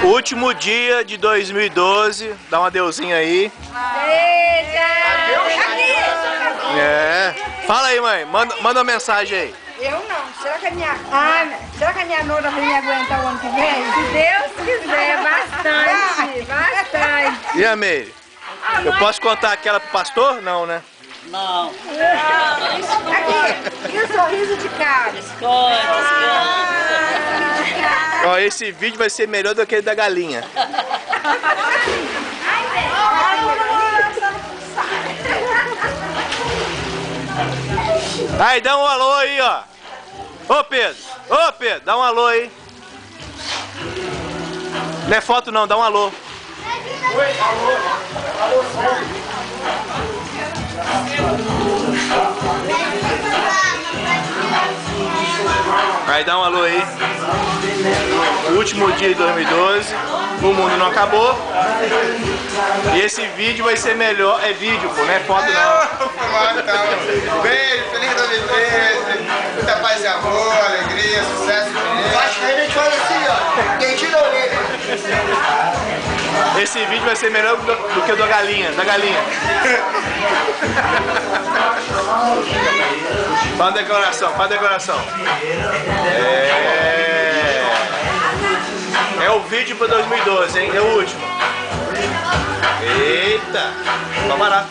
Último dia de 2012. Dá um adeuzinho aí. É. Fala aí, mãe. Manda uma mensagem aí. Eu não. Será que a minha nora vai me aguentar o ano que vem? Se Deus quiser, bastante. E a Meire? Eu posso contar aquela pro pastor? Não, né? Não. Aqui, e o sorriso de cara? Ó, esse vídeo vai ser melhor do que aquele da galinha. Aí, dá um alô aí, ó. Ô, Pedro, dá um alô aí. Não é foto não, dá um alô. Oi, alô, Aí, dá um alô aí. Último dia de 2012. O mundo não acabou. E esse vídeo vai ser melhor. É vídeo, pô, não é foto não. Beijo, feliz 2013. Muita paz e amor, alegria, sucesso. Acho que a gente faz assim, ó. Quentinho na orelha. Esse vídeo vai ser melhor do que o da galinha. Faz a decoração, É o vídeo para 2012, hein? É o último. Eita, tá barato.